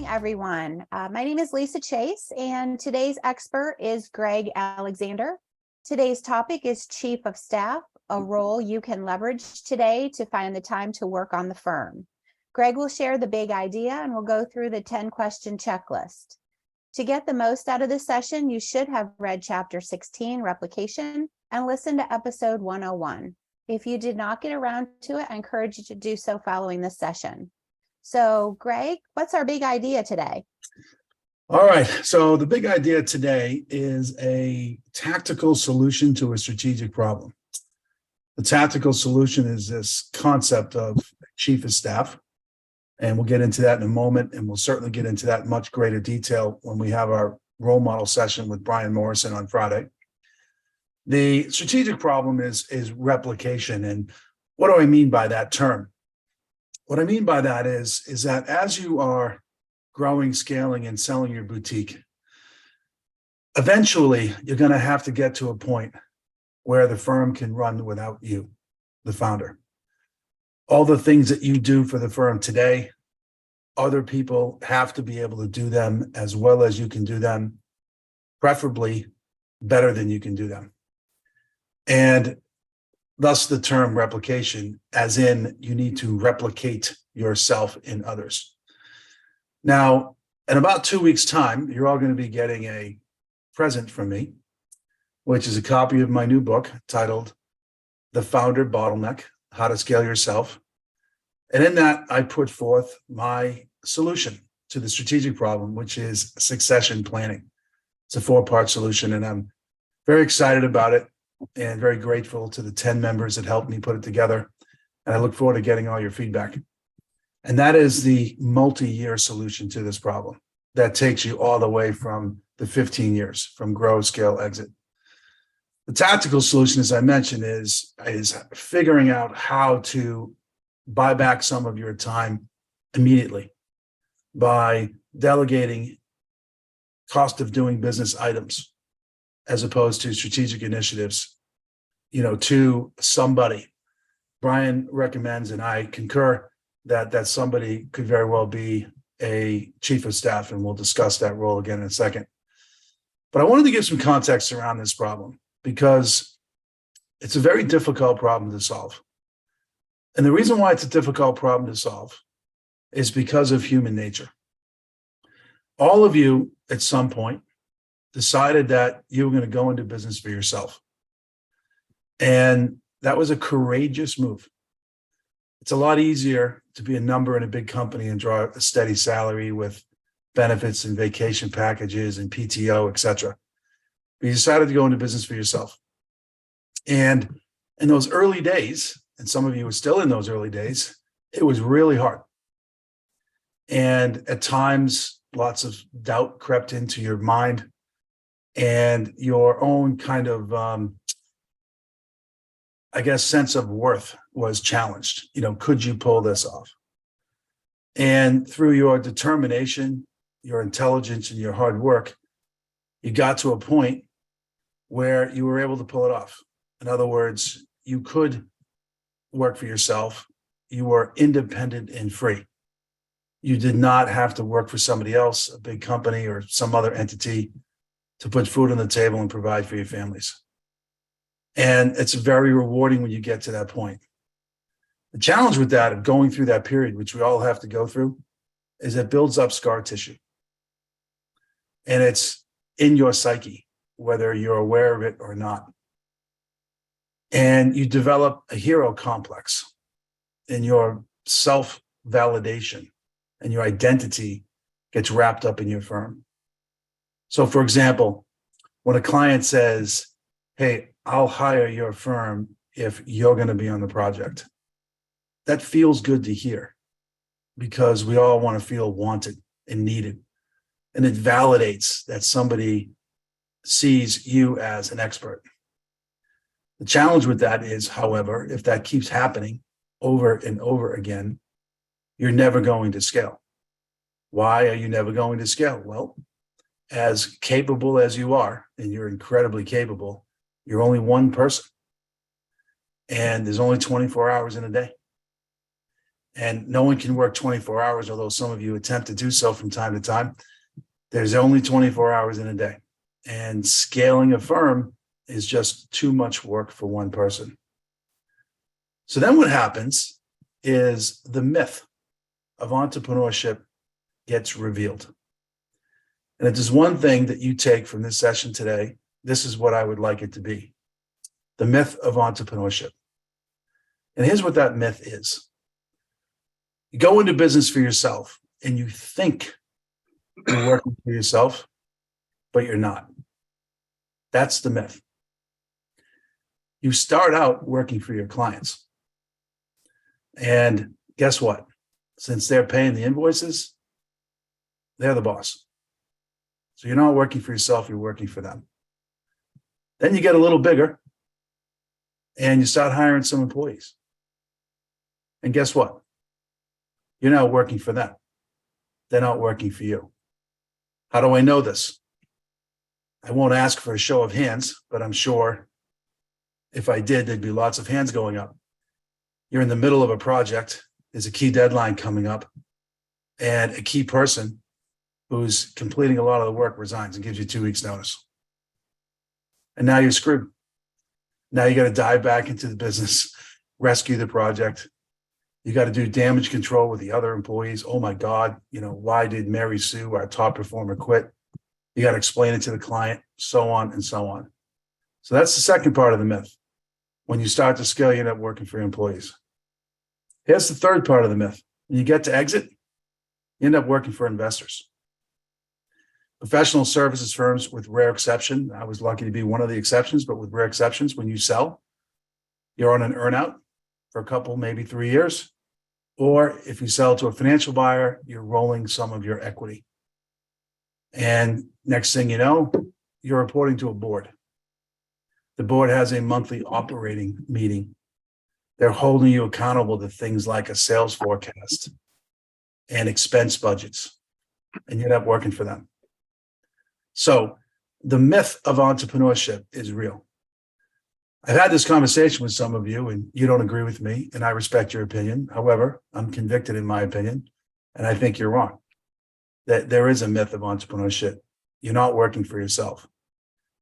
everyone. My name is Lisa Chase, and today's expert is Greg Alexander. Today's topic is Chief of Staff, a role you can leverage today to find the time to work on the firm. Greg will share the big idea, and we'll go through the 10-question checklist. To get the most out of this session, you should have read Chapter 16, Replication, and listened to Episode 101. If you did not get around to it, I encourage you to do so following this session. So, Greg, what's our big idea today? All right. So the big idea today is a tactical solution to a strategic problem. The tactical solution is this concept of Chief of Staff. And we'll get into that in a moment. And we'll certainly get into that in much greater detail when we have our role model session with Bryon Morrison on Friday. The strategic problem is replication. And what do I mean by that term? What I mean by that is that as you are growing, scaling, and selling your boutique, eventually you're going to have to get to a point where the firm can run without you, the founder. All the things that you do for the firm today, other people have to be able to do them as well as you can do them, preferably better than you can do them. And thus the term replication, as in you need to replicate yourself in others. Now, in about 2 weeks' time, you're all going to be getting a present from me, which is a copy of my new book titled The Founder Bottleneck, How to Scale Yourself. And in that, I put forth my solution to the strategic problem, which is succession planning. It's a 4-part solution, and I'm very excited about it and very grateful to the 10 members that helped me put it together. And I look forward to getting all your feedback. And that is the multi-year solution to this problem that takes you all the way from the 15 years, from grow, scale, exit. The tactical solution, as I mentioned, is figuring out how to buy back some of your time immediately by delegating cost of doing business items as opposed to strategic initiatives, to somebody. Bryon recommends, and I concur, that somebody could very well be a chief of staff, and we'll discuss that role again in a second. But I wanted to give some context around this problem because it's a very difficult problem to solve. And the reason why it's a difficult problem to solve is because of human nature. All of you, at some point, decided that you were going to go into business for yourself. And that was a courageous move. It's a lot easier to be a number in a big company and draw a steady salary with benefits and vacation packages and PTO, et cetera. But you decided to go into business for yourself. And in those early days, and some of you are still in those early days, it was really hard. And at times, lots of doubt crept into your mind, and your own kind of, sense of worth was challenged. Could you pull this off? And through your determination, your intelligence, and your hard work, you got to a point where you were able to pull it off. In other words, you could work for yourself. You were independent and free. You did not have to work for somebody else, a big company or some other entity, to put food on the table and provide for your families. And it's very rewarding when you get to that point. The challenge with that, of going through that period, which we all have to go through, is it builds up scar tissue. And it's in your psyche, whether you're aware of it or not. And you develop a hero complex in your self-validation, and your identity gets wrapped up in your firm. So, for example, when a client says, hey, I'll hire your firm if you're going to be on the project, that feels good to hear because we all want to feel wanted and needed. And it validates that somebody sees you as an expert. The challenge with that is, however, if that keeps happening over and over again, you're never going to scale. Why are you never going to scale? Well, as capable as you are, and you're incredibly capable, you're only one person. And there's only 24 hours in a day. And no one can work 24 hours, although some of you attempt to do so from time to time. There's only 24 hours in a day. And scaling a firm is just too much work for one person. So then what happens is the myth of entrepreneurship gets revealed. And if there's one thing that you take from this session today, this is what I would like it to be: the myth of entrepreneurship. And here's what that myth is. You go into business for yourself and you think you're working for yourself, but you're not. That's the myth. You start out working for your clients. And guess what? Since they're paying the invoices, they're the boss. So you're not working for yourself, you're working for them. Then you get a little bigger and you start hiring some employees. And guess what? You're now working for them. They're not working for you. How do I know this? I won't ask for a show of hands, but I'm sure if I did, there'd be lots of hands going up. You're in the middle of a project. There's a key deadline coming up, and a key person who's completing a lot of the work resigns and gives you 2 weeks notice. And now you're screwed. Now you got to dive back into the business, rescue the project. You got to do damage control with the other employees. Oh my God, why did Mary Sue, our top performer, quit? You got to explain it to the client, so on and so on. So that's the second part of the myth. When you start to scale, you end up working for your employees. Here's the third part of the myth. When you get to exit, you end up working for investors. Professional services firms, with rare exception, I was lucky to be one of the exceptions, but with rare exceptions, when you sell, you're on an earnout for a couple, maybe 3 years. Or if you sell to a financial buyer, you're rolling some of your equity. And next thing you know, you're reporting to a board. The board has a monthly operating meeting. They're holding you accountable to things like a sales forecast and expense budgets, and you end up working for them. So the myth of entrepreneurship is real. I've had this conversation with some of you, and you don't agree with me, and I respect your opinion. However, I'm convicted in my opinion, and I think you're wrong. That there is a myth of entrepreneurship. You're not working for yourself.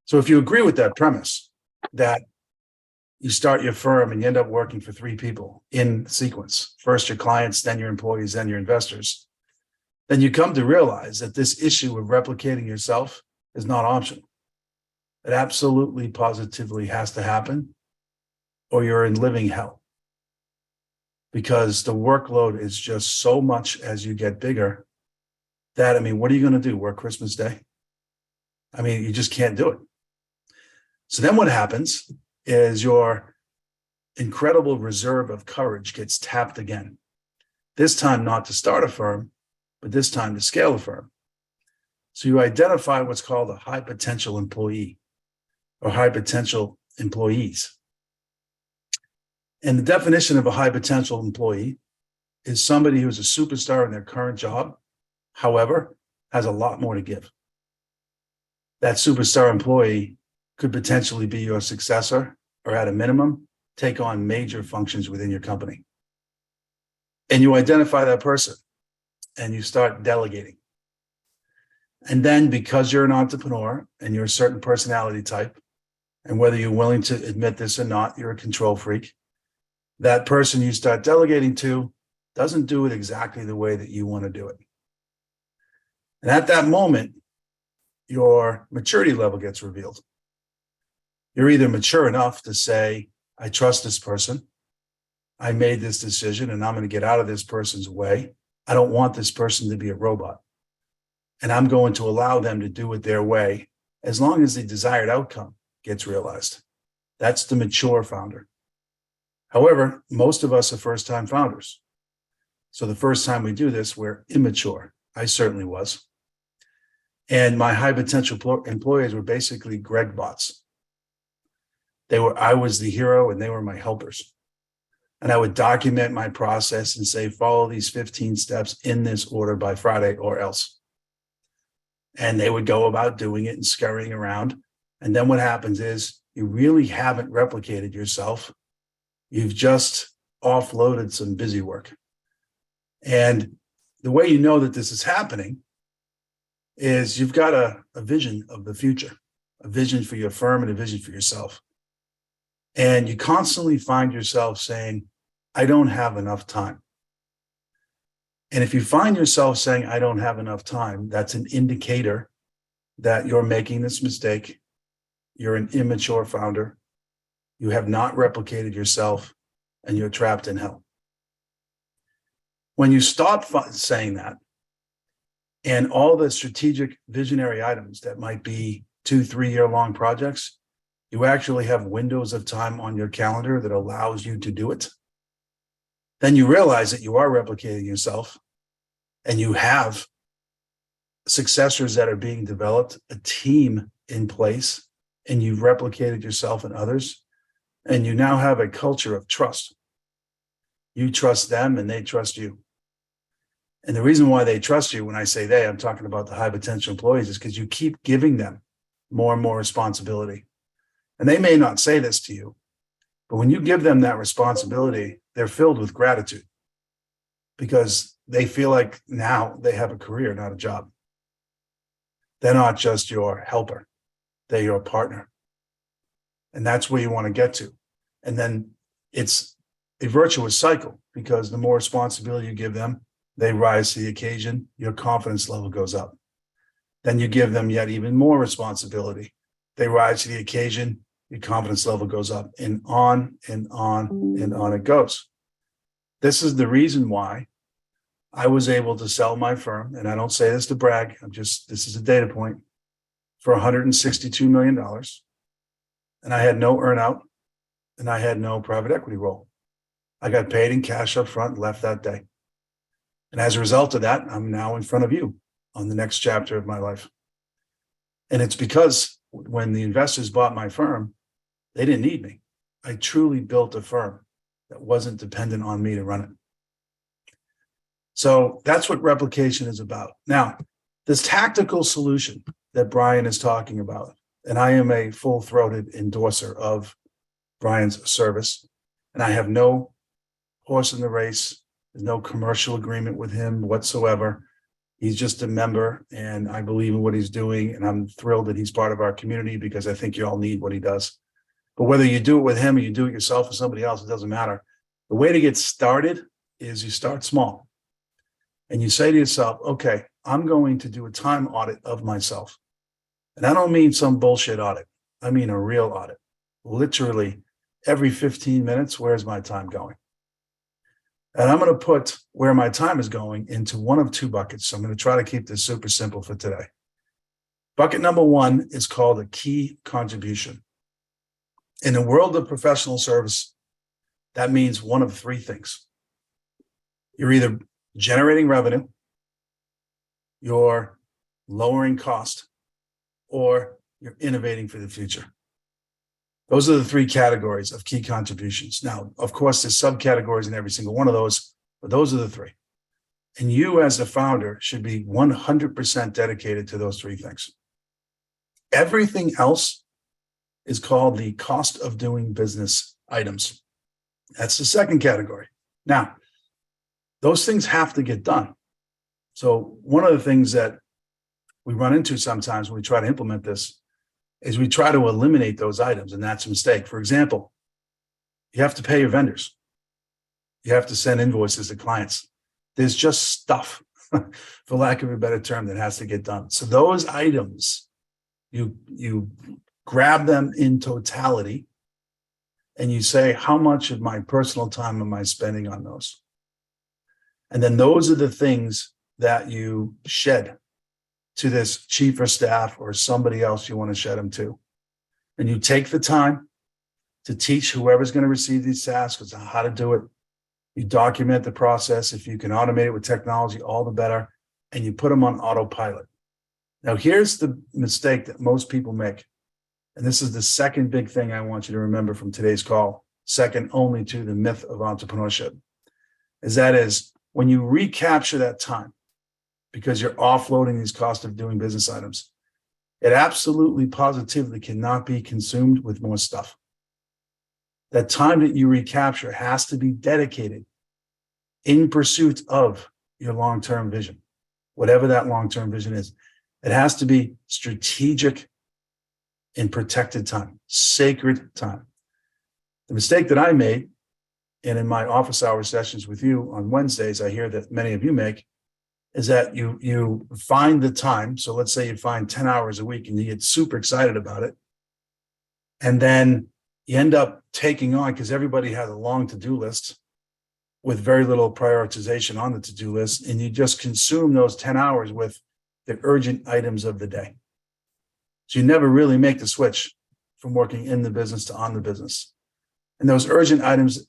So if you agree with that premise, that you start your firm and you end up working for 3 people in sequence, first your clients, then your employees, then your investors, then you come to realize that this issue of replicating yourself is not optional. It absolutely, positively has to happen, or you're in living hell. Because the workload is just so much as you get bigger that, what are you going to do? Work Christmas Day? You just can't do it. So then what happens is your incredible reserve of courage gets tapped again. This time not to start a firm, but this time to scale a firm. So you identify what's called a high potential employee or high potential employees. And the definition of a high potential employee is somebody who's a superstar in their current job, however, has a lot more to give. That superstar employee could potentially be your successor, or at a minimum, take on major functions within your company. And you identify that person and you start delegating. And then because you're an entrepreneur and you're a certain personality type, and whether you're willing to admit this or not, you're a control freak, that person you start delegating to doesn't do it exactly the way that you want to do it. And at that moment, your maturity level gets revealed. You're either mature enough to say, I trust this person. I made this decision and I'm going to get out of this person's way. I don't want this person to be a robot. And I'm going to allow them to do it their way as long as the desired outcome gets realized. That's the mature founder. However, most of us are first-time founders. So the first time we do this, we're immature. I certainly was. And my high potential employees were basically Greg bots. I was the hero and they were my helpers. And I would document my process and say, follow these 15 steps in this order by Friday or else. And they would go about doing it and scurrying around. And then what happens is you really haven't replicated yourself. You've just offloaded some busy work. And the way you know that this is happening is you've got a vision of the future, a vision for your firm and a vision for yourself. And you constantly find yourself saying, I don't have enough time. And if you find yourself saying, I don't have enough time, that's an indicator that you're making this mistake. You're an immature founder. You have not replicated yourself and you're trapped in hell. When you stop saying that, and all the strategic visionary items that might be 2-3 year long projects, you actually have windows of time on your calendar that allows you to do it. Then you realize that you are replicating yourself and you have successors that are being developed, a team in place, and you've replicated yourself and others. And you now have a culture of trust. You trust them and they trust you. And the reason why they trust you, when I say they, I'm talking about the high potential employees, is because you keep giving them more and more responsibility. And they may not say this to you, but when you give them that responsibility, they're filled with gratitude because they feel like now they have a career, not a job. They're not just your helper, they're your partner. And that's where you want to get to. And then it's a virtuous cycle because the more responsibility you give them, they rise to the occasion, your confidence level goes up. Then you give them yet even more responsibility. They rise to the occasion, your confidence level goes up, and on and on and on it goes. This is the reason why I was able to sell my firm, and I don't say this to brag, this is a data point, for $162 million. And I had no earnout, and I had no private equity role. I got paid in cash up front and left that day. And as a result of that, I'm now in front of you on the next chapter of my life. And it's because when the investors bought my firm, they didn't need me. I truly built a firm that wasn't dependent on me to run it. So that's what replication is about. Now, this tactical solution that Bryon is talking about, and I am a full-throated endorser of Bryon's service, and I have no horse in the race. There's no commercial agreement with him whatsoever. He's just a member, and I believe in what he's doing, and I'm thrilled that he's part of our community because I think you all need what he does. But whether you do it with him or you do it yourself or somebody else, it doesn't matter. The way to get started is you start small. And you say to yourself, okay, I'm going to do a time audit of myself. And I don't mean some bullshit audit. I mean a real audit. Literally every 15 minutes, where's my time going? And I'm going to put where my time is going into one of two buckets. So I'm going to try to keep this super simple for today. Bucket number one is called a key contribution. In the world of professional service, that means one of three things. You're either generating revenue, you're lowering cost, or you're innovating for the future. Those are the three categories of key contributions. Now, of course, there's subcategories in every single one of those, but those are the three. And you as the founder should be 100% dedicated to those three things. Everything else is called the cost of doing business items. That's the second category. Now, those things have to get done. So one of the things that we run into sometimes when we try to implement this is we try to eliminate those items, and that's a mistake. For example, you have to pay your vendors. You have to send invoices to clients. There's just stuff, for lack of a better term, that has to get done. So those items, you grab them in totality and you say, how much of my personal time am I spending on those? And then those are the things that you shed to this chief of staff or somebody else you want to shed them to. And you take the time to teach whoever's going to receive these tasks how to do it. You document the process. If you can automate it with technology, all the better. And you put them on autopilot. Now, here's the mistake that most people make. And this is the second big thing I want you to remember from today's call, second only to the myth of entrepreneurship, is when you recapture that time, because you're offloading these cost of doing business items, it absolutely positively cannot be consumed with more stuff. That time that you recapture has to be dedicated in pursuit of your long-term vision, whatever that long-term vision is. It has to be strategic and protected time, sacred time. The mistake that I made, and in my office hour sessions with you on Wednesdays, I hear that many of you make, is that you find the time. So let's say you find 10 hours a week and you get super excited about it. And then you end up taking on, because everybody has a long to-do list with very little prioritization on the to-do list, and you just consume those 10 hours with the urgent items of the day. So you never really make the switch from working in the business to on the business. And those urgent items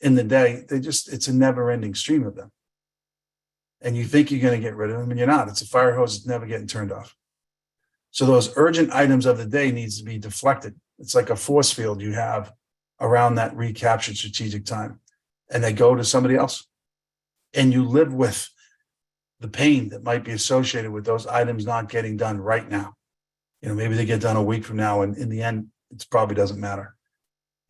in the day, it's a never-ending stream of them. And you think you're going to get rid of them, and you're not. It's a fire hose that's never getting turned off. So those urgent items of the day needs to be deflected. It's like a force field you have around that recaptured strategic time, and they go to somebody else. And you live with the pain that might be associated with those items not getting done right now. Maybe they get done a week from now, and in the end, it probably doesn't matter.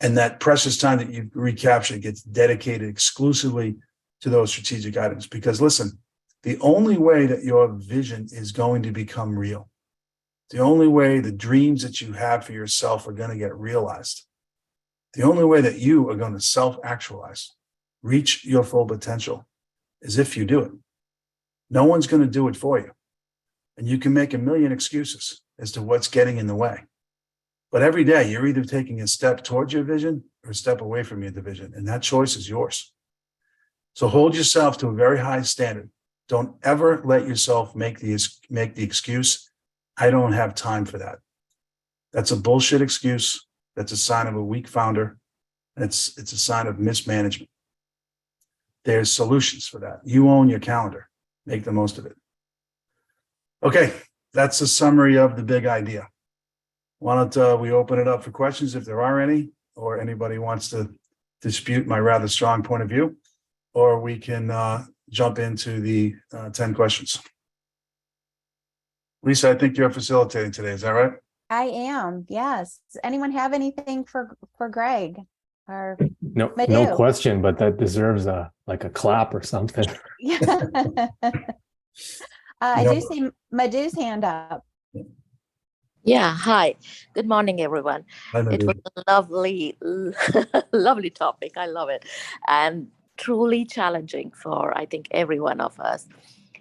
And that precious time that you recapture gets dedicated exclusively to those strategic items. Because listen, the only way that your vision is going to become real, the only way the dreams that you have for yourself are going to get realized, the only way that you are going to self-actualize, reach your full potential, is if you do it. No one's going to do it for you. And you can make a million excuses as to what's getting in the way. But every day you're either taking a step towards your vision or a step away from your vision. And that choice is yours. So hold yourself to a very high standard. Don't ever let yourself make the excuse, I don't have time for that. That's a bullshit excuse. That's a sign of a weak founder. It's a sign of mismanagement. There's solutions for that. You own your calendar. Make the most of it. Okay, that's a summary of the big idea. Why don't we open it up for questions if there are any, or anybody wants to dispute my rather strong point of view, or we can jump into the 10 questions. Lisa, I think you're facilitating today. Is that right? I am, yes. Does anyone have anything for Greg? Or No Madhu? question, but that deserves a clap or something. Yeah. I do see Madhu's hand up. Yeah, hi. Good morning, everyone. It was a lovely, lovely topic. I love it. And truly challenging for, I think, every one of us.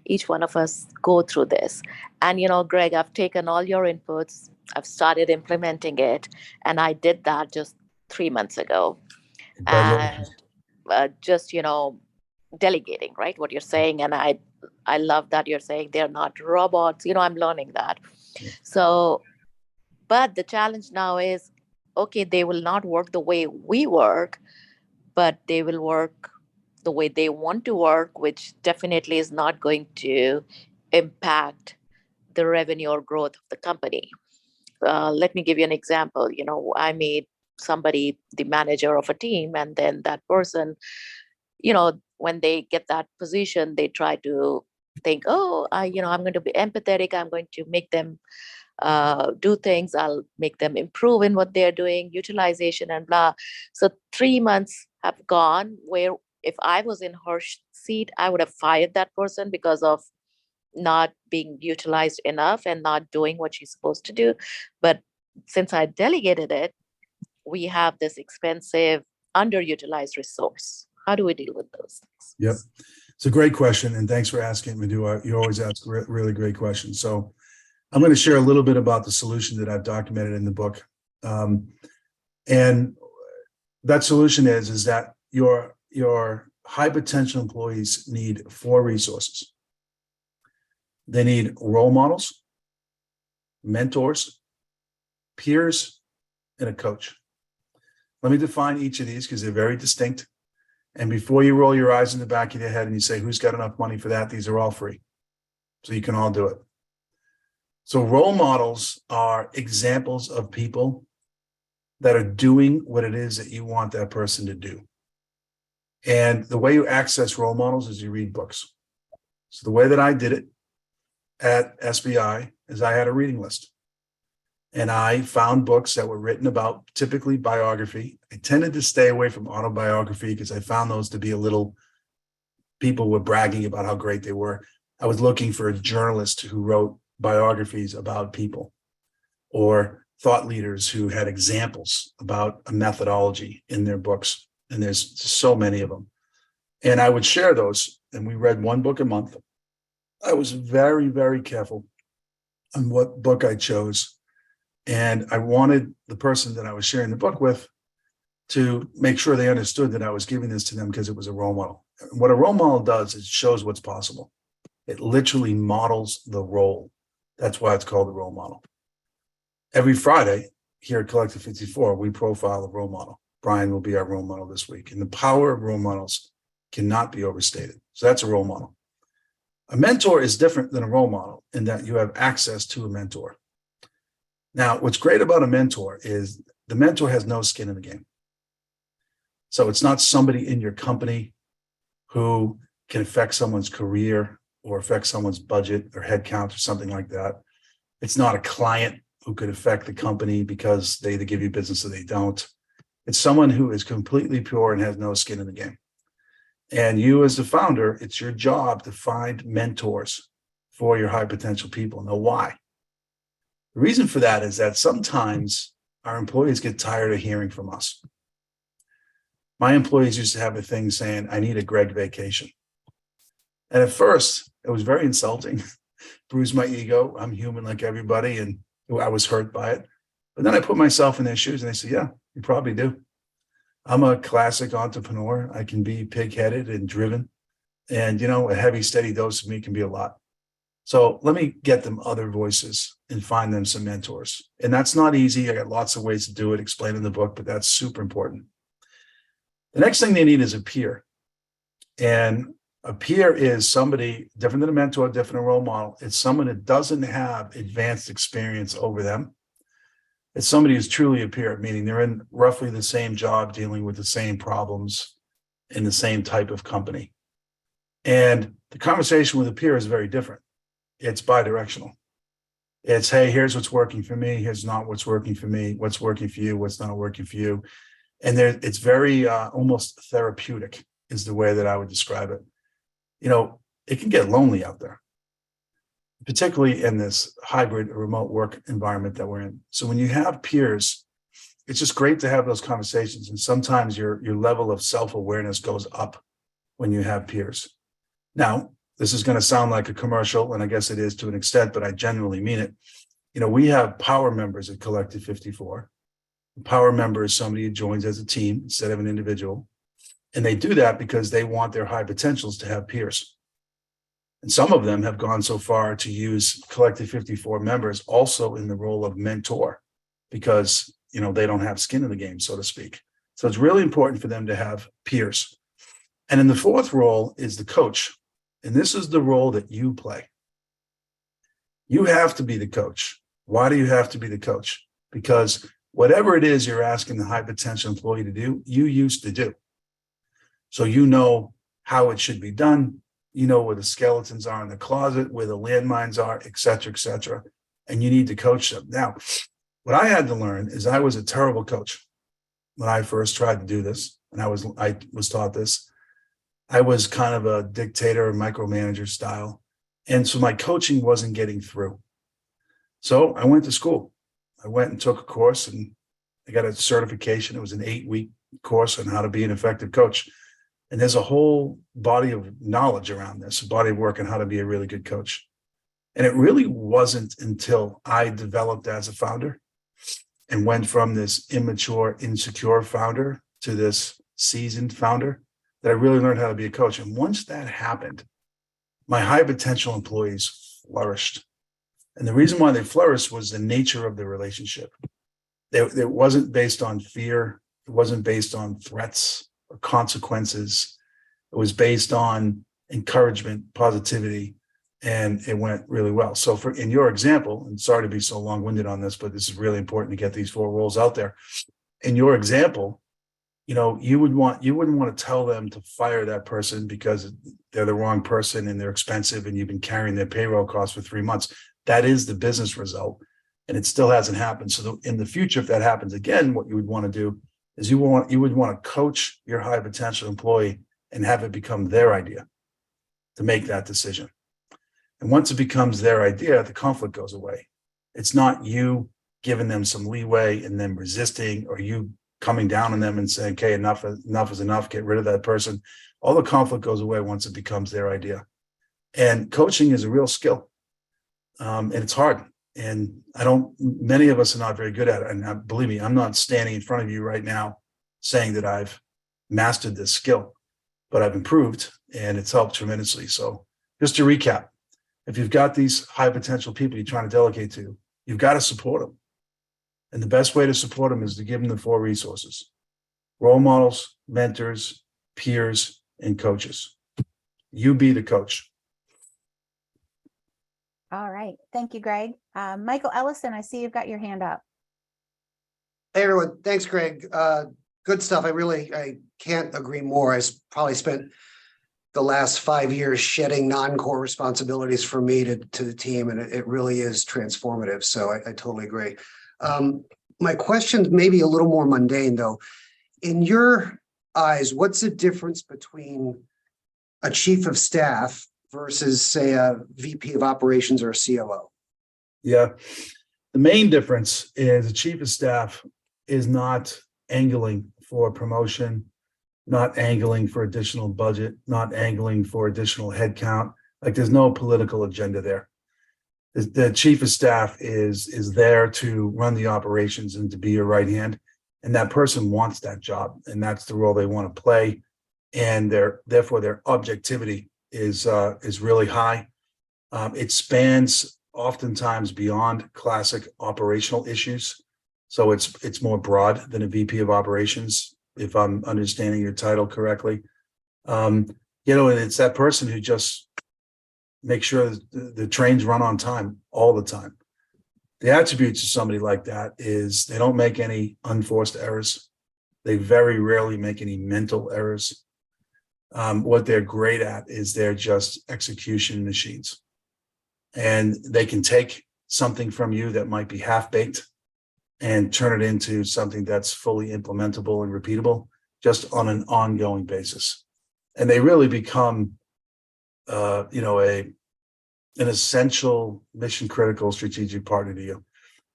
Each one of us go through this. And, Greg, I've taken all your inputs. I've started implementing it. And I did that just 3 months ago. And just, delegating, right? What you're saying. And I love that you're saying they're not robots. I'm learning that. So, but the challenge now is, okay, they will not work the way we work, but they will work the way they want to work, which definitely is not going to impact the revenue or growth of the company. Let me give you an example. I made somebody the manager of a team, and then that person, when they get that position, they try to think, I'm going to be empathetic. I'm going to make them do things. I'll make them improve in what they're doing, utilization and blah. So 3 months have gone where if I was in her seat, I would have fired that person because of not being utilized enough and not doing what she's supposed to do. But since I delegated it, we have this expensive, underutilized resource. How do we deal with those things? Yep. It's a great question. And thanks for asking, Madhu. You always ask really great questions. So I'm going to share a little bit about the solution that I've documented in the book. And that solution is that your high potential employees need 4 resources. They need role models, mentors, peers, and a coach. Let me define each of these because they're very distinct. And before you roll your eyes in the back of your head and you say, who's got enough money for that? These are all free. So you can all do it. So role models are examples of people that are doing what it is that you want that person to do. And the way you access role models is you read books. So the way that I did it at SBI is I had a reading list. And I found books that were written about typically biography. I tended to stay away from autobiography because I found those to be a little people were bragging about how great they were. I was looking for a journalist who wrote biographies about people, or thought leaders who had examples about a methodology in their books. And there's just so many of them. And I would share those. And we read one book a month. I was very, very careful on what book I chose. And I wanted the person that I was sharing the book with to make sure they understood that I was giving this to them because it was a role model. And what a role model does is it shows what's possible. It literally models the role. That's why it's called a role model. Every Friday here at Collective 54, we profile a role model. Bryon will be our role model this week. And the power of role models cannot be overstated. So that's a role model. A mentor is different than a role model in that you have access to a mentor. Now, what's great about a mentor is the mentor has no skin in the game. So it's not somebody in your company who can affect someone's career or affect someone's budget or headcount or something like that. It's not a client who could affect the company because they either give you business or they don't. It's someone who is completely pure and has no skin in the game. And you as the founder, it's your job to find mentors for your high potential people. Now, why? The reason for that is that sometimes our employees get tired of hearing from us. My employees used to have a thing saying, I need a Greg vacation. And at first, it was very insulting, bruised my ego. I'm human like everybody, and I was hurt by it. But then I put myself in their shoes and I said, yeah, you probably do. I'm a classic entrepreneur. I can be pig-headed and driven. And, a heavy, steady dose of me can be a lot. So let me get them other voices and find them some mentors. And that's not easy. I got lots of ways to do it, explained in the book, but that's super important. The next thing they need is a peer. And a peer is somebody different than a mentor, different than a role model. It's someone that doesn't have advanced experience over them. It's somebody who's truly a peer, meaning they're in roughly the same job, dealing with the same problems in the same type of company. And the conversation with a peer is very different. It's bidirectional. It's, hey, here's what's working for me. Here's not what's working for me. What's working for you? What's not working for you? And it's very almost therapeutic is the way that I would describe it. It can get lonely out there, particularly in this hybrid remote work environment that we're in. So when you have peers, it's just great to have those conversations. And sometimes your level of self-awareness goes up when you have peers. Now, this is going to sound like a commercial, and I guess it is to an extent, but I genuinely mean it. We have power members at Collective 54. A power member is somebody who joins as a team instead of an individual. And they do that because they want their high potentials to have peers. And some of them have gone so far to use Collective 54 members also in the role of mentor because, they don't have skin in the game, so to speak. So it's really important for them to have peers. And then the fourth role is the coach. And this is the role that you play. You have to be the coach. Why do you have to be the coach? Because whatever it is you're asking the high potential employee to do, you used to do. So you know how it should be done. You know where the skeletons are in the closet, where the landmines are, et cetera, and you need to coach them. Now, what I had to learn is I was a terrible coach when I first tried to do this, and I was taught this. I was kind of a dictator, micromanager style, and so my coaching wasn't getting through. So I went to school. I went and took a course, and I got a certification. It was an 8-week course on how to be an effective coach. And there's a whole body of knowledge around this, a body of work on how to be a really good coach. And it really wasn't until I developed as a founder and went from this immature, insecure founder to this seasoned founder that I really learned how to be a coach. And once that happened, my high potential employees flourished. And the reason why they flourished was the nature of the relationship. It wasn't based on fear. It wasn't based on threats or consequences. It was based on encouragement, positivity, and it went really well. So in your example, and sorry to be so long-winded on this, but this is really important to get these 4 roles out there. In your example, you wouldn't want to tell them to fire that person because they're the wrong person and they're expensive and you've been carrying their payroll costs for 3 months. That is the business result, and it still hasn't happened. So in the future, if that happens again, what you would want to do is you would want to coach your high potential employee and have it become their idea. to make that decision. And once it becomes their idea, the conflict goes away. It's not you giving them some leeway and then resisting, or you coming down on them and saying, okay, enough is enough, get rid of that person. All the conflict goes away once it becomes their idea. And coaching is a real skill. And it's hard. And many of us are not very good at it. And believe me, I'm not standing in front of you right now saying that I've mastered this skill, but I've improved and it's helped tremendously. So just to recap, if you've got these high potential people you're trying to delegate to, you've got to support them. And the best way to support them is to give them the 4 resources: role models, mentors, peers, and coaches. You be the coach. All right. Thank you, Greg. Michael Ellison, I see you've got your hand up. Hey, everyone. Thanks, Greg. Good stuff. I can't agree more. I probably spent the last 5 years shedding non-core responsibilities for me to the team, and it really is transformative. So I totally agree. My question's maybe a little more mundane, though. In your eyes, what's the difference between a chief of staff versus, say, a VP of operations or a COO? Yeah. The main difference is a chief of staff is not angling for promotion, not angling for additional budget, not angling for additional headcount. Like, there's no political agenda there. The chief of staff is there to run the operations and to be your right hand. And that person wants that job, and that's the role they want to play. And therefore their objectivity is really high. It spans oftentimes beyond classic operational issues. So it's more broad than a VP of operations, if I'm understanding your title correctly. And it's that person who just makes sure the trains run on time all the time. The attributes of somebody like that is they don't make any unforced errors. They very rarely make any mental errors. What they're great at is they're just execution machines. And they can take something from you that might be half-baked and turn it into something that's fully implementable and repeatable just on an ongoing basis. And they really become an essential mission-critical strategic partner to you.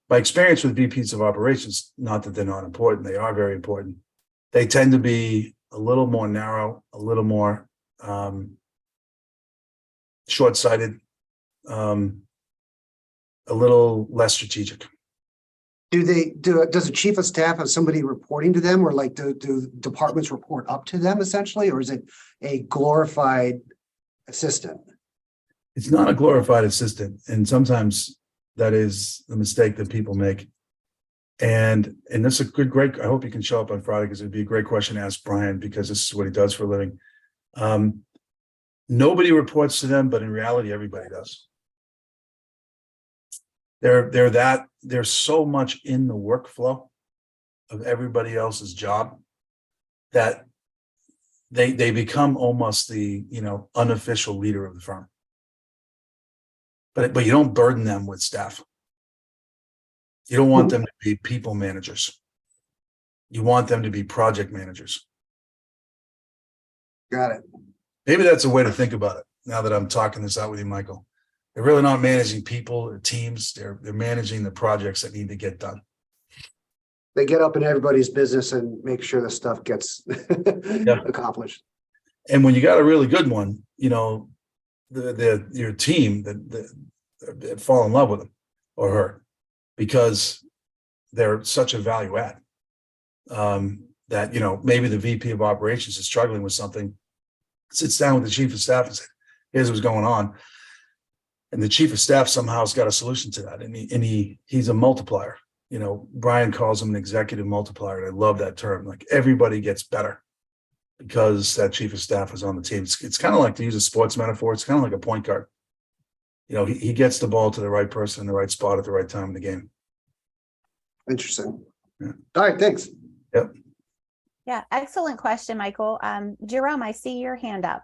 My experience with VPs of operations, not that they're not important, they are very important. They tend to be a little more narrow, a little more short-sighted, a little less strategic. Does a chief of staff have somebody reporting to them, or like do departments report up to them essentially, or is it a glorified assistant? It's not a glorified assistant, and sometimes that is the mistake that people make. And this is great. I hope you can show up on Friday, because it'd be a great question to ask Bryon, because this is what he does for a living. Nobody reports to them, but in reality, everybody does. They're so much in the workflow of everybody else's job that they become almost the unofficial leader of the firm. But you don't burden them with staff. You don't want them to be people managers. You want them to be project managers. Got it. Maybe that's a way to think about it now that I'm talking this out with you, Michael. They're really not managing people or teams. They're managing the projects that need to get done. They get up in everybody's business and make sure the stuff gets accomplished. And when you got a really good one, your team that fall in love with them or her, because they're such a value add. That maybe the VP of operations is struggling with something, sits down with the chief of staff and says, "Here's what's going on," and the chief of staff somehow has got a solution to that, and he's a multiplier. Bryon calls him an executive multiplier, and I love that term. Like, everybody gets better because that chief of staff is on the team. It's kind of like, to use a sports metaphor, it's kind of like a point guard. He gets the ball to the right person in the right spot at the right time in the game. Interesting. Yeah. All right, thanks. Yep. Yeah, excellent question, Michael. Jerome, I see your hand up.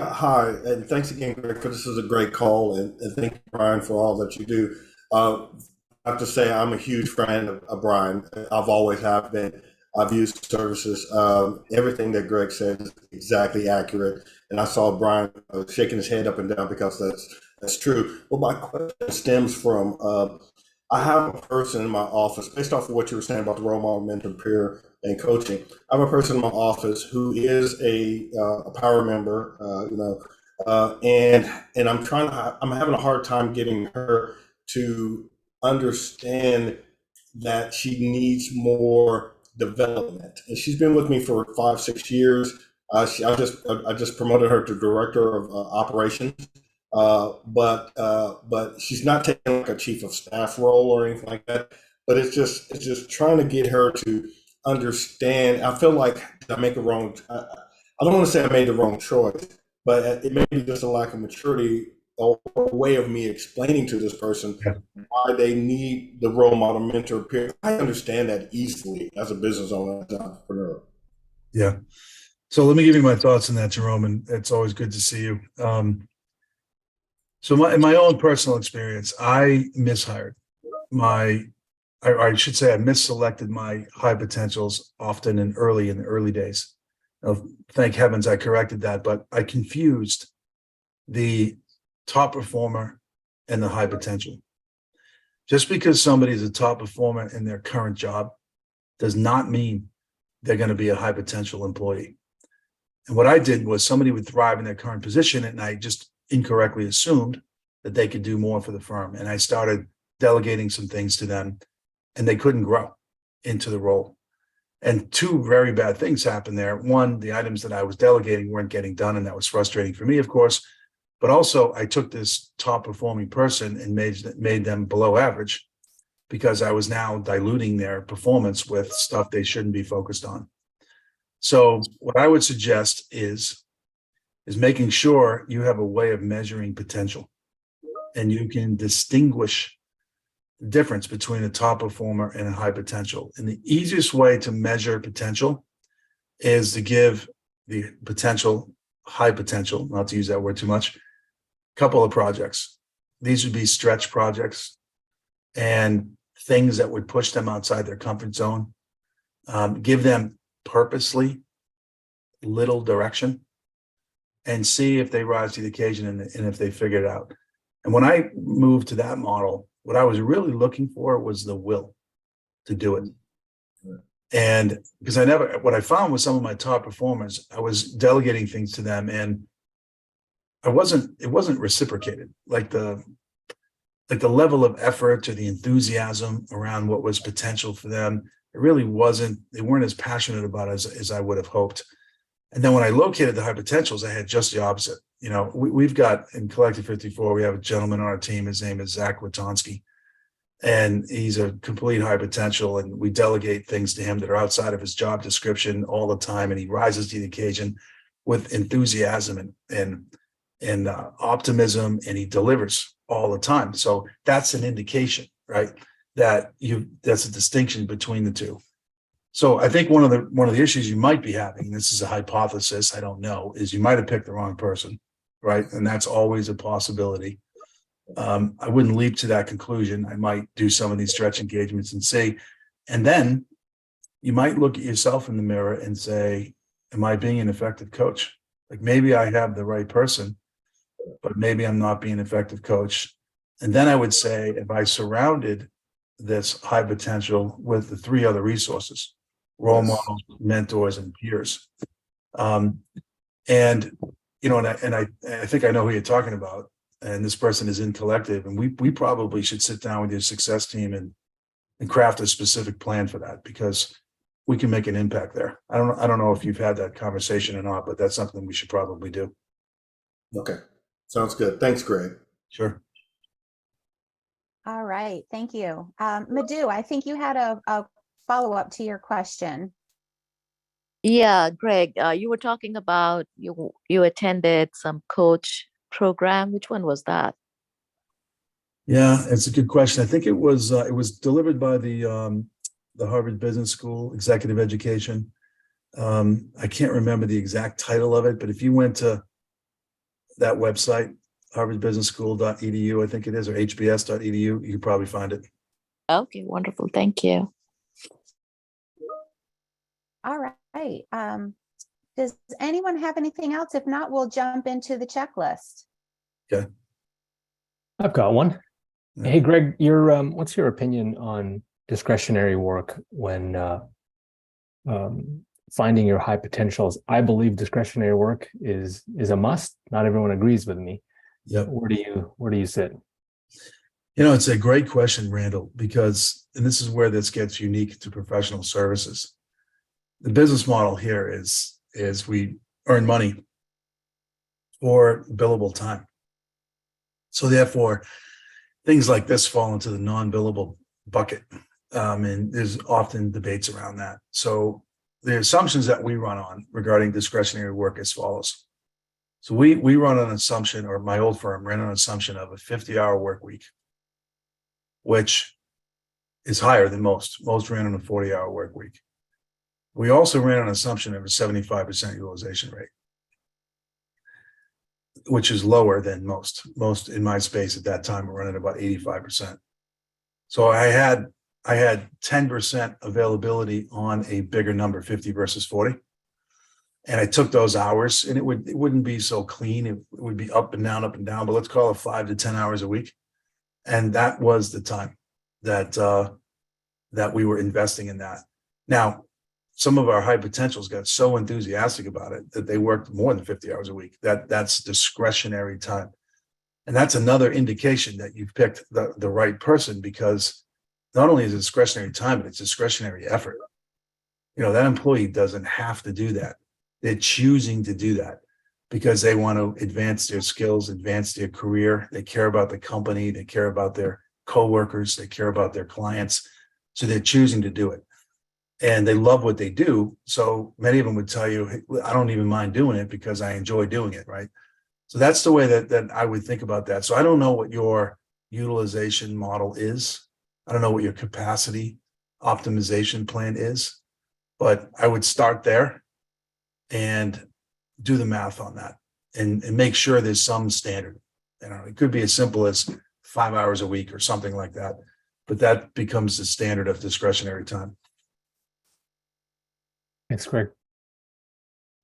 Hi, and thanks again, Greg, for this is a great call, and thank you, Bryon, for all that you do. I have to say I'm a huge fan of Bryon. I've always have been. I've used services. Everything that Greg said is exactly accurate. And I saw Bryon shaking his head up and down because that's true. Well, my question stems from I have a person in my office, based off of what you were saying about the role model, mentor, peer, and coaching. I have a person in my office who is a power member, and I'm having a hard time getting her to understand that she needs more development. And she's been with me for 5-6 years. I just promoted her to director of operations. But she's not taking like a chief of staff role or anything like that. But it's just trying to get her to understand. I feel like I make a wrong. I don't want to say I made the wrong choice, but it may be just a lack of maturity or a way of me explaining to this person why they need the role model, mentor, peer. I understand that easily as a business owner, as an entrepreneur. Yeah. So let me give you my thoughts on that, Jerome, and it's always good to see you. So in my own personal experience, I mishired I should say I misselected my high potentials often in the early days. Now, thank heavens I corrected that, but I confused the top performer and the high potential. Just because somebody is a top performer in their current job does not mean they're going to be a high potential employee. And what I did was somebody would thrive in their current position, and I just incorrectly assumed that they could do more for the firm. And I started delegating some things to them, and they couldn't grow into the role. And two very bad things happened there. One, the items that I was delegating weren't getting done, and that was frustrating for me, of course. But also, I took this top performing person and made them below average because I was now diluting their performance with stuff they shouldn't be focused on. So what I would suggest is making sure you have a way of measuring potential, and you can distinguish the difference between a top performer and a high potential. And the easiest way to measure potential is to give the high potential, not to use that word too much, couple of projects. These would be stretch projects and things that would push them outside their comfort zone. Give them purposely little direction and see if they rise to the occasion and if they figure it out. And when I moved to that model, what I was really looking for was the will to do it. And because what I found with some of my top performers, I was delegating things to them and it wasn't reciprocated. Like the level of effort or the enthusiasm around what was potential for them, it really wasn't, they weren't as passionate about it as I would have hoped. And then when I located the high potentials, I had just the opposite. You know, we've got in Collective 54, we have a gentleman on our team. His name is Zach Witonsky, and he's a complete high potential. And we delegate things to him that are outside of his job description all the time. And he rises to the occasion with enthusiasm and optimism, and he delivers all the time. So that's an indication, right? That's a distinction between the two. So I think one of the issues you might be having, and this is a hypothesis, I don't know, is you might have picked the wrong person, right? And that's always a possibility. I wouldn't leap to that conclusion. I might do some of these stretch engagements and see, and then you might look at yourself in the mirror and say, am I being an effective coach? Like maybe I have the right person, but maybe I'm not being an effective coach. And then I would say, if I surrounded this high potential with the three other resources, role models, mentors, and peers. And I think I know who you're talking about. And this person is in Collective, and we probably should sit down with your success team and craft a specific plan for that, because we can make an impact there. I don't know if you've had that conversation or not, but that's something we should probably do. Okay, sounds good. Thanks, Greg. Sure. All right, thank you. Madhu, I think you had a follow-up to your question. Yeah, Greg, you were talking about you attended some coach program. Which one was that? Yeah, it's a good question. I think it was delivered by the Harvard Business School, Executive Education. I can't remember the exact title of it, but if you went to that website, harvardbusinessschool.edu, I think it is, or hbs.edu, you can probably find it. Okay, wonderful. Thank you. All right. Does anyone have anything else? If not, we'll jump into the checklist. I've got one. Yeah. Hey, Greg, what's your opinion on discretionary work when finding your high potentials? I believe discretionary work is a must. Not everyone agrees with me. Yep. Where do you sit? It's a great question, Randall, because, and this is where this gets unique to professional services. The business model here is we earn money for billable time. So therefore, things like this fall into the non-billable bucket. And there's often debates around that. So the assumptions that we run on regarding discretionary work as follows. So we run an assumption, or my old firm ran an assumption of a 50-hour work week, which is higher than most. Most ran on a 40-hour work week. We also ran an assumption of a 75% utilization rate, which is lower than most. Most in my space at that time were running about 85%. So I had 10% availability on a bigger number, 50 versus 40. And I took those hours, and it wouldn't be so clean. It would be up and down, but let's call it 5 to 10 hours a week. And that was the time that we were investing in that. Now, some of our high potentials got so enthusiastic about it that they worked more than 50 hours a week. That's discretionary time. And that's another indication that you've picked the right person, because not only is it discretionary time, but it's discretionary effort. That employee doesn't have to do that. They're choosing to do that because they want to advance their skills, advance their career. They care about the company. They care about their coworkers. They care about their clients. So they're choosing to do it. And they love what they do. So many of them would tell you, hey, I don't even mind doing it because I enjoy doing it, right? So that's the way that I would think about that. So I don't know what your utilization model is. I don't know what your capacity optimization plan is, but I would start there and do the math on that and make sure there's some standard. It could be as simple as 5 hours a week or something like that, but that becomes the standard of discretionary time. Thanks, Greg.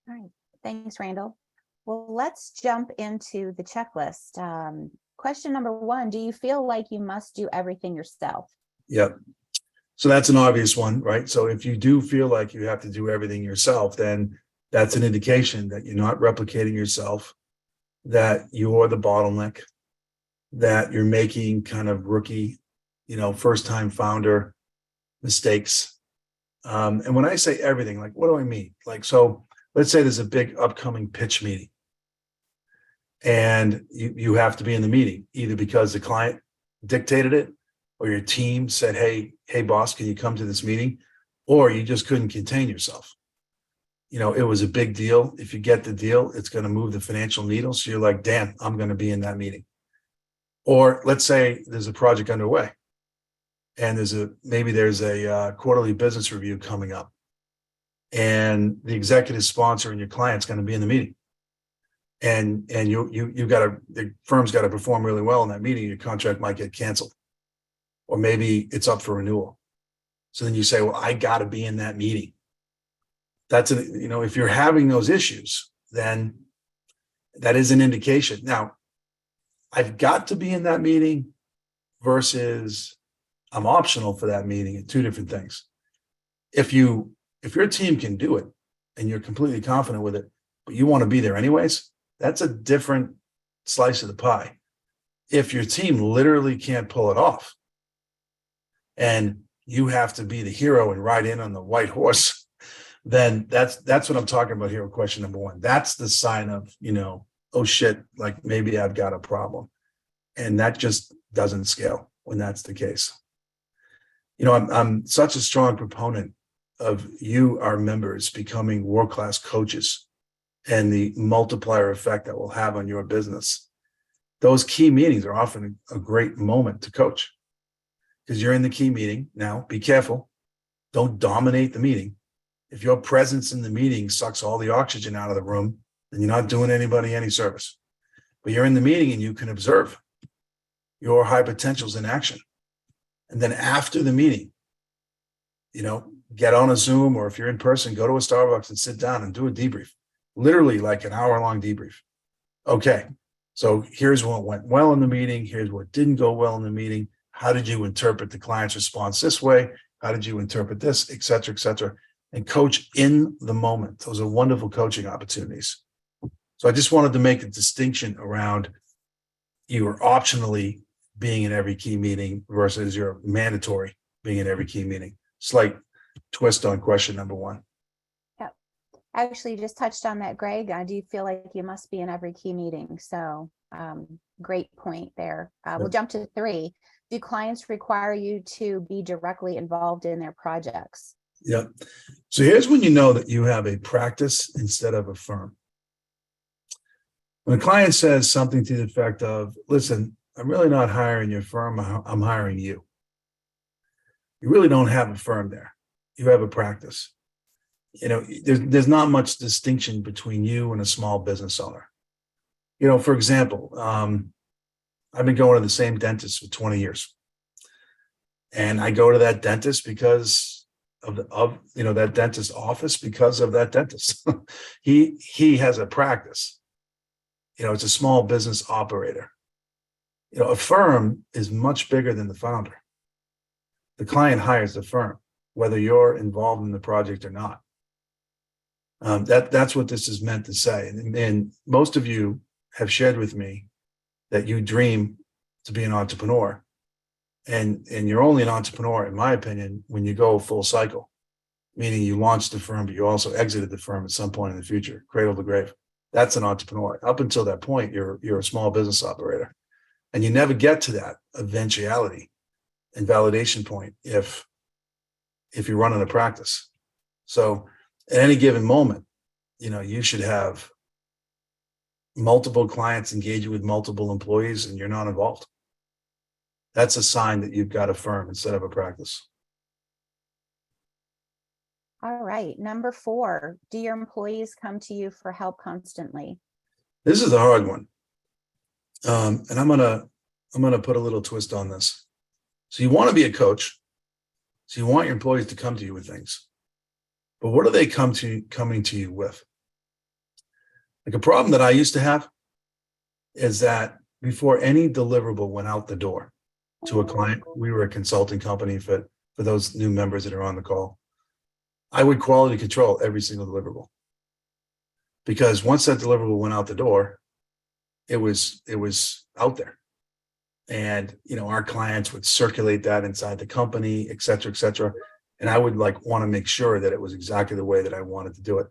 All right. Thanks, Randall. Well, let's jump into the checklist. Question number 1, do you feel like you must do everything yourself? Yep. So that's an obvious one, right? So if you do feel like you have to do everything yourself, then that's an indication that you're not replicating yourself, that you're the bottleneck, that you're making kind of rookie, first-time founder mistakes. And when I say everything, like, what do I mean? Like, so let's say there's a big upcoming pitch meeting, and you have to be in the meeting, either because the client dictated it, or your team said, hey, boss, can you come to this meeting? Or you just couldn't contain yourself. It was a big deal. If you get the deal, it's going to move the financial needle. So you're like, damn, I'm going to be in that meeting. Or let's say there's a project underway, and there's a quarterly business review coming up, and the executive sponsor and your client's going to be in the meeting, and the firm's got to perform really well in that meeting. Your contract might get canceled, or maybe it's up for renewal. So then you say, well, I got to be in that meeting. If you're having those issues, then that is an indication. Now, I've got to be in that meeting versus I'm optional for that meeting, are two different things. If your team can do it and you're completely confident with it, but you want to be there anyways, that's a different slice of the pie. If your team literally can't pull it off and you have to be the hero and ride in on the white horse, then that's what I'm talking about here with question number 1. That's the sign of, oh shit, like maybe I've got a problem. And that just doesn't scale when that's the case. I'm such a strong proponent of you, our members, becoming world-class coaches and the multiplier effect that will have on your business. Those key meetings are often a great moment to coach, because you're in the key meeting. Now, be careful. Don't dominate the meeting. If your presence in the meeting sucks all the oxygen out of the room, then you're not doing anybody any service. But you're in the meeting and you can observe your high potentials in action. And then after the meeting, get on a Zoom, or if you're in person, go to a Starbucks and sit down and do a debrief, literally like an hour-long debrief. Okay, so here's what went well in the meeting. Here's what didn't go well in the meeting. How did you interpret the client's response this way? How did you interpret this, et cetera, et cetera? And coach in the moment. Those are wonderful coaching opportunities. So I just wanted to make a distinction around you are optionally being in every key meeting versus you're mandatory being in every key meeting. Slight twist on question number one. Yep. Actually, you just touched on that, Greg. Do you feel like you must be in every key meeting? So great point there. We'll jump to 3. Do clients require you to be directly involved in their projects? Yep. So here's when you know that you have a practice instead of a firm. When a client says something to the effect of, listen, I'm really not hiring your firm, I'm hiring you. You really don't have a firm there. You have a practice. You know, there's not much distinction between you and a small business owner. You know, for example, I've been going to the same dentist for 20 years. And I go to that dentist because of that dentist office because of that dentist. he has a practice. You know, it's a small business operator. You know, a firm is much bigger than the founder. The client hires the firm, whether you're involved in the project or not. That's what this is meant to say. And most of you have shared with me that you dream to be an entrepreneur. And you're only an entrepreneur, in my opinion, when you go full cycle, meaning you launched the firm, but you also exited the firm at some point in the future, cradle to grave. That's an entrepreneur. Up until that point, you're a small business operator. And you never get to that eventuality and validation point if you're running a practice. So at any given moment, you know, you should have multiple clients engaging with multiple employees and you're not involved. That's a sign that you've got a firm instead of a practice. All right. Number 4, do your employees come to you for help constantly? This is a hard one. And I'm gonna put a little twist on this. So you want to be a coach. So you want your employees to come to you with things. But what are they coming to you with? Like a problem that I used to have is that before any deliverable went out the door to a client, we were a consulting company for those new members that are on the call, I would quality control every single deliverable. Because once that deliverable went out the door, it was out there. And, you know, our clients would circulate that inside the company, et cetera, et cetera. And I would want to make sure that it was exactly the way that I wanted to do it.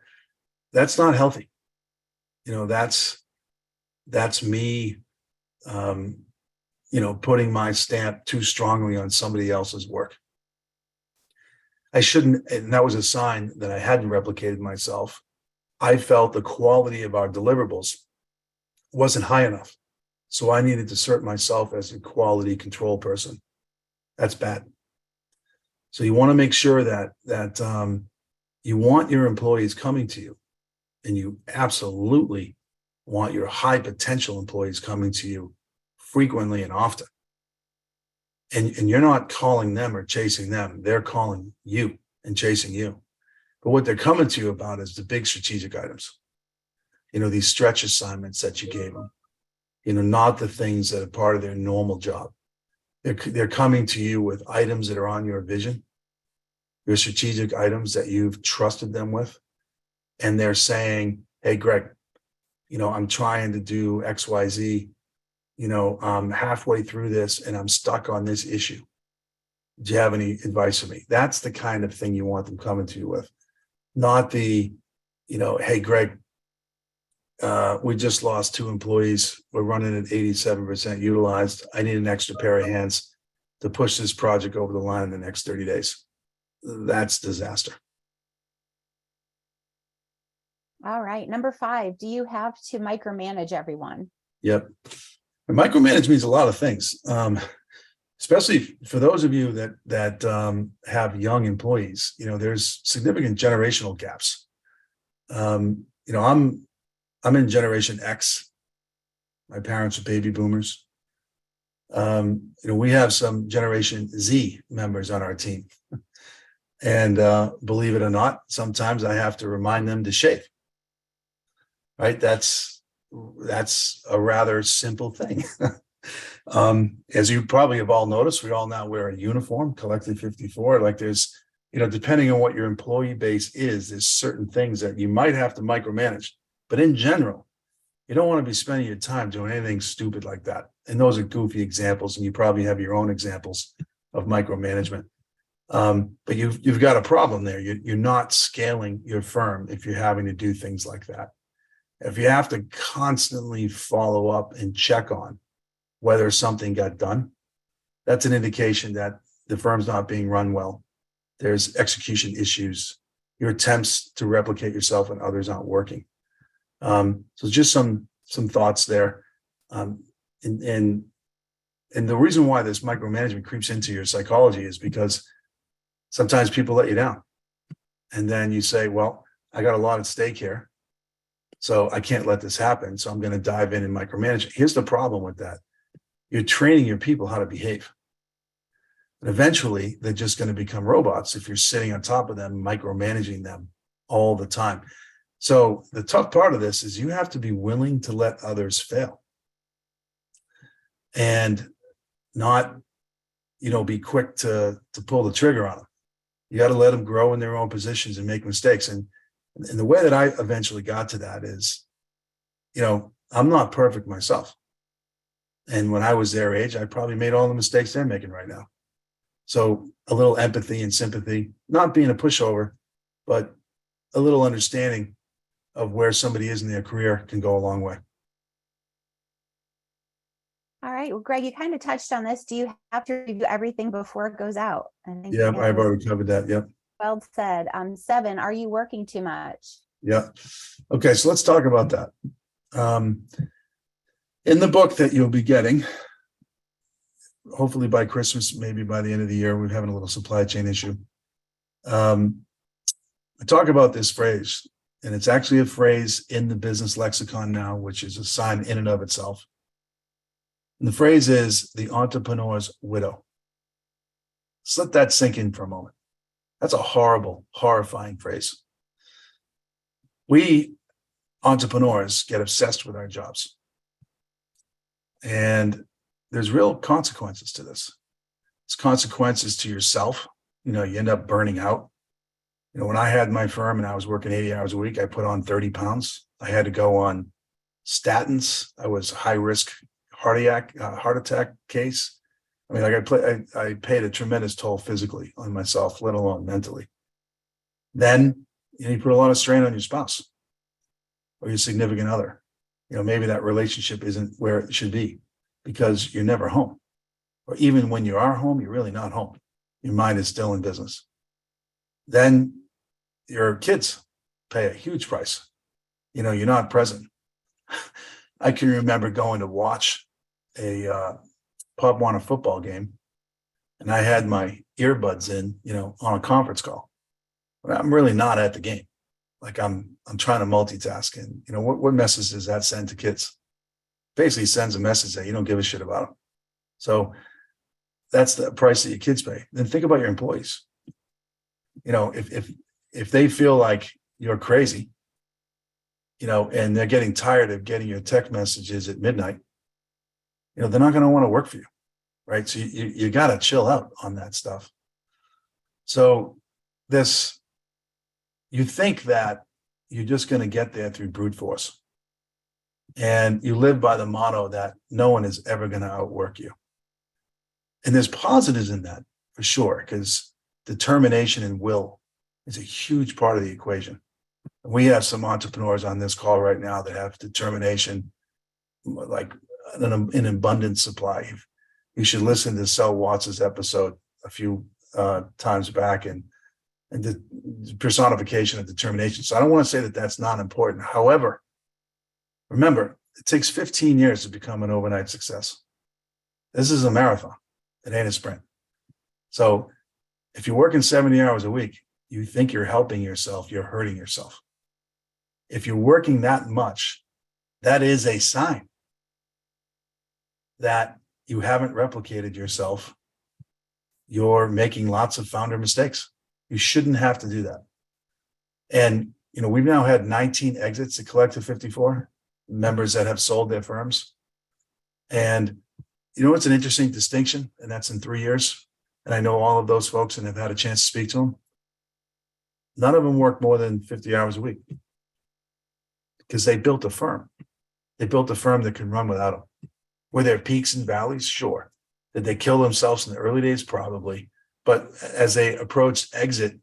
That's not healthy. You know, that's me, putting my stamp too strongly on somebody else's work. I shouldn't, and that was a sign that I hadn't replicated myself. I felt the quality of our deliverables wasn't high enough. So I needed to assert myself as a quality control person. That's bad. So you want to make sure that you want your employees coming to you, and you absolutely want your high potential employees coming to you frequently and often. And you're not calling them or chasing them. They're calling you and chasing you. But what they're coming to you about is the big strategic items. You know, these stretch assignments that you gave them. You know, not the things that are part of their normal job. They're coming to you with items that are on your vision, your strategic items that you've trusted them with. And they're saying, hey, Greg, you know, I'm trying to do X, Y, Z. You know, I'm halfway through this and I'm stuck on this issue. Do you have any advice for me? That's the kind of thing you want them coming to you with. Not the, you know, hey, Greg, we just lost 2 employees. We're running at 87% utilized. I need an extra pair of hands to push this project over the line in the next 30 days. That's disaster. All right. Number 5, do you have to micromanage everyone? Yep. And micromanage means a lot of things, especially for those of you that have young employees. You know, there's significant generational gaps. You know, I'm in Generation X. My parents are baby boomers. You know, we have some Generation Z members on our team. And believe it or not, sometimes I have to remind them to shave. Right? That's a rather simple thing. As you probably have all noticed, we all now wear a uniform, Collective 54. Like there's, depending on what your employee base is, there's certain things that you might have to micromanage. But in general, you don't want to be spending your time doing anything stupid like that. And those are goofy examples, and you probably have your own examples of micromanagement. But you've got a problem there. You're not scaling your firm if you're having to do things like that. If you have to constantly follow up and check on whether something got done, that's an indication that the firm's not being run well. There's execution issues. Your attempts to replicate yourself and others aren't working. So just some thoughts there. And the reason why this micromanagement creeps into your psychology is because sometimes people let you down. And then you say, well, I got a lot at stake here, so I can't let this happen. So I'm going to dive in and micromanage. Here's the problem with that. You're training your people how to behave. And eventually, they're just going to become robots if you're sitting on top of them, micromanaging them all the time. So the tough part of this is you have to be willing to let others fail and not, be quick to pull the trigger on them. You got to let them grow in their own positions and make mistakes. And the way that I eventually got to that is, I'm not perfect myself. And when I was their age, I probably made all the mistakes they're making right now. So a little empathy and sympathy, not being a pushover, but a little understanding of where somebody is in their career can go a long way. All right. Well, Greg, you kind of touched on this. Do you have to review everything before it goes out? I think Yeah, I've already covered that. Yep. Well said. 7, are you working too much? Yeah. Okay. So let's talk about that. In the book that you'll be getting, hopefully by Christmas, maybe by the end of the year, we're having a little supply chain issue. I talk about this phrase, and it's actually a phrase in the business lexicon now, which is a sign in and of itself. And the phrase is the entrepreneur's widow. Just let that sink in for a moment. That's a horrible, horrifying phrase. We entrepreneurs get obsessed with our jobs. And there's real consequences to this. It's consequences to yourself. You end up burning out. When I had my firm and I was working 80 hours a week, I put on 30 pounds. I had to go on statins. I was high risk heart attack case. I mean, I paid a tremendous toll physically on myself, let alone mentally. Then you put a lot of strain on your spouse or your significant other. Maybe that relationship isn't where it should be because you're never home. Or even when you are home, you're really not home. Your mind is still in business. Then your kids pay a huge price. You're not present. I can remember going to watch a Pop Warner football game, and I had my earbuds in, on a conference call. But I'm really not at the game. Like I'm trying to multitask, and what message does that send to kids? Basically sends a message that you don't give a shit about them. So that's the price that your kids pay. Then think about your employees. If they feel like you're crazy, and they're getting tired of getting your text messages at midnight, they're not going to want to work for you, right? So you got to chill out on that stuff. So you think that you're just going to get there through brute force. And you live by the motto that no one is ever going to outwork you. And there's positives in that for sure, because determination and will is a huge part of the equation. We have some entrepreneurs on this call right now that have determination, like an abundant supply. You should listen to Sel Watts's episode a few times back, and the personification of determination. So I don't want to say that that's not important. However, remember, it takes 15 years to become an overnight success. This is a marathon. It ain't a sprint. So if you're working 70 hours a week, you think you're helping yourself, you're hurting yourself. If you're working that much, that is a sign that you haven't replicated yourself. You're making lots of founder mistakes. You shouldn't have to do that. And, we've now had 19 exits, a collective 54 members that have sold their firms. And it's an interesting distinction, and that's in 3 years. And I know all of those folks and have had a chance to speak to them. None of them work more than 50 hours a week because they built a firm. They built a firm that can run without them. Were there peaks and valleys? Sure. Did they kill themselves in the early days? Probably. But as they approached exit,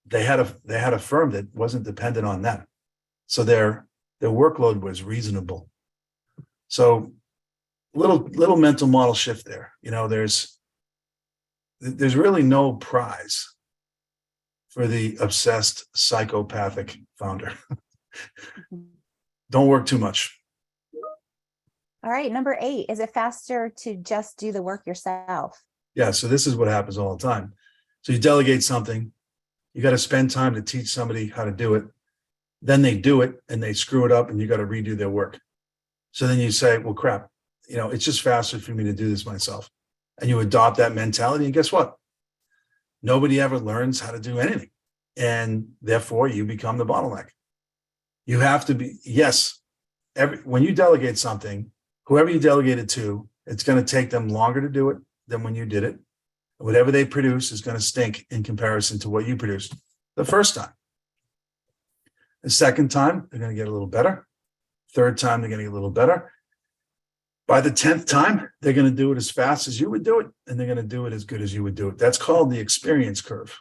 they had a firm that wasn't dependent on them. So their workload was reasonable. So little mental model shift there. There's really no prize for the obsessed psychopathic founder. Don't work too much. All right, number 8, is it faster to just do the work yourself? Yeah, so this is what happens all the time. So you delegate something, you got to spend time to teach somebody how to do it. Then they do it and they screw it up and you got to redo their work. So then you say, well, crap, it's just faster for me to do this myself. And you adopt that mentality, and guess what? Nobody ever learns how to do anything. And therefore you become the bottleneck. You have to be, yes, when you delegate something, whoever you delegate it to, it's going to take them longer to do it than when you did it. Whatever they produce is going to stink in comparison to what you produced the first time. The second time, they're going to get a little better. Third time, they're going to get a little better. By the 10th time, they're going to do it as fast as you would do it, and they're going to do it as good as you would do it. That's called the experience curve.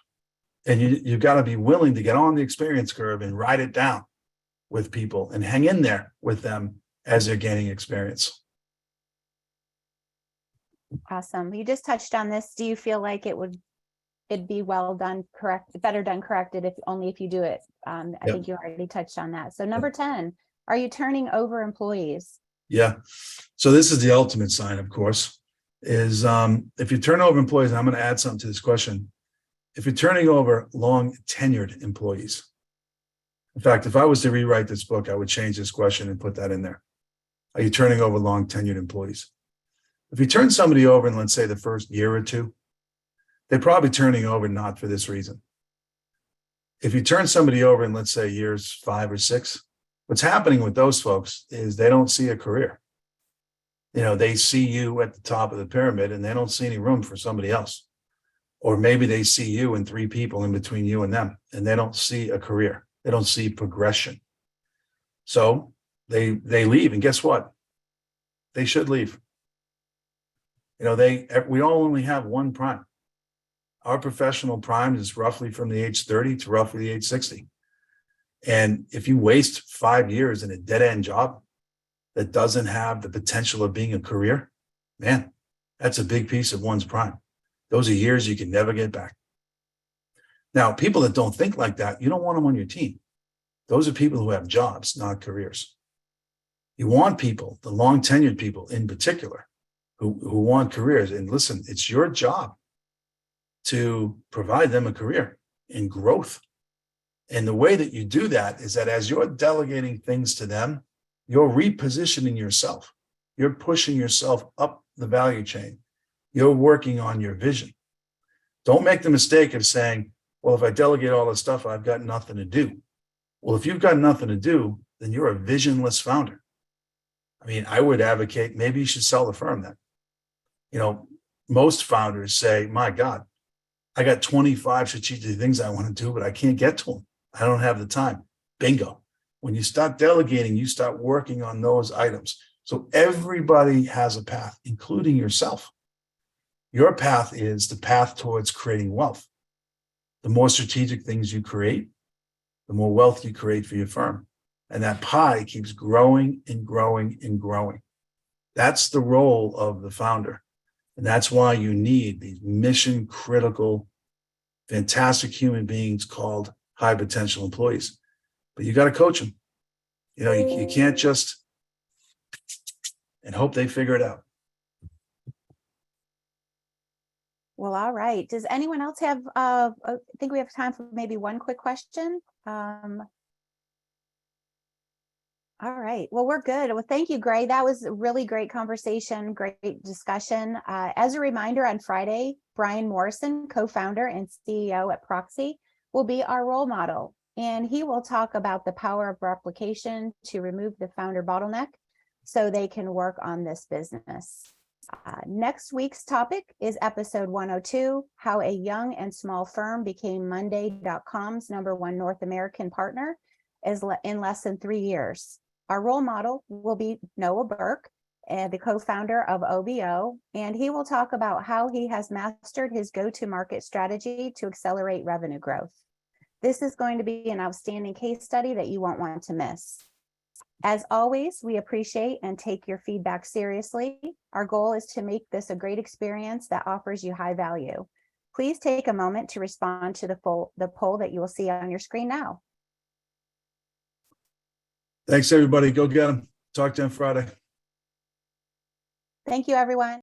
And you've got to be willing to get on the experience curve and ride it down with people and hang in there with them as they're gaining experience. Awesome. You just touched on this. Do you feel like it'd be better done corrected if you do it? I think you already touched on that. So number 10, are you turning over employees? Yeah. So this is the ultimate sign, of course, is if you turn over employees, and I'm going to add something to this question. If you're turning over long tenured employees, in fact, if I was to rewrite this book, I would change this question and put that in there. Are you turning over long tenured employees? If you turn somebody over in, let's say, the first year or two, they're probably turning over not for this reason. If you turn somebody over in, let's say, years 5 or 6, what's happening with those folks is they don't see a career. They see you at the top of the pyramid and they don't see any room for somebody else. Or maybe they see you and 3 people in between you and them, and they don't see a career. They don't see progression. So they leave, and guess what? They should leave. We all only have one prime. Our professional prime is roughly from the age 30 to roughly the age 60. And if you waste 5 years in a dead-end job that doesn't have the potential of being a career, man, that's a big piece of one's prime. Those are years you can never get back. Now, people that don't think like that, you don't want them on your team. Those are people who have jobs, not careers. You want people, the long tenured people in particular, who want careers. And listen, it's your job to provide them a career and growth. And the way that you do that is that as you're delegating things to them, you're repositioning yourself. You're pushing yourself up the value chain. You're working on your vision. Don't make the mistake of saying, well, if I delegate all this stuff, I've got nothing to do. Well, if you've got nothing to do, then you're a visionless founder. I mean, I would advocate maybe you should sell the firm then. Most founders say, my God, I got 25 strategic things I want to do, but I can't get to them. I don't have the time. Bingo. When you start delegating, you start working on those items. So everybody has a path, including yourself. Your path is the path towards creating wealth. The more strategic things you create, the more wealth you create for your firm. And that pie keeps growing and growing and growing. That's the role of the founder. And that's why you need these mission critical, fantastic human beings called high potential employees. But you got to coach them. You can't just and hope they figure it out. Well, all right. Does anyone else have, I think we have time for maybe one quick question. All right. Well, we're good. Well, thank you, Gray. That was a really great conversation, great discussion. As a reminder, on Friday, Bryon Morrison, co-founder and CEO at Proxxy, will be our role model. And he will talk about the power of replication to remove the founder bottleneck so they can work on this business. Next week's topic is episode 102, how a young and small firm became Monday.com's #1 North American partner in less than 3 years. Our role model will be Noah Burke, the co-founder of OBO, and he will talk about how he has mastered his go-to-market strategy to accelerate revenue growth. This is going to be an outstanding case study that you won't want to miss. As always, we appreciate and take your feedback seriously. Our goal is to make this a great experience that offers you high value. Please take a moment to respond to the poll that you will see on your screen now. Thanks, everybody. Go get them. Talk to them Friday. Thank you, everyone.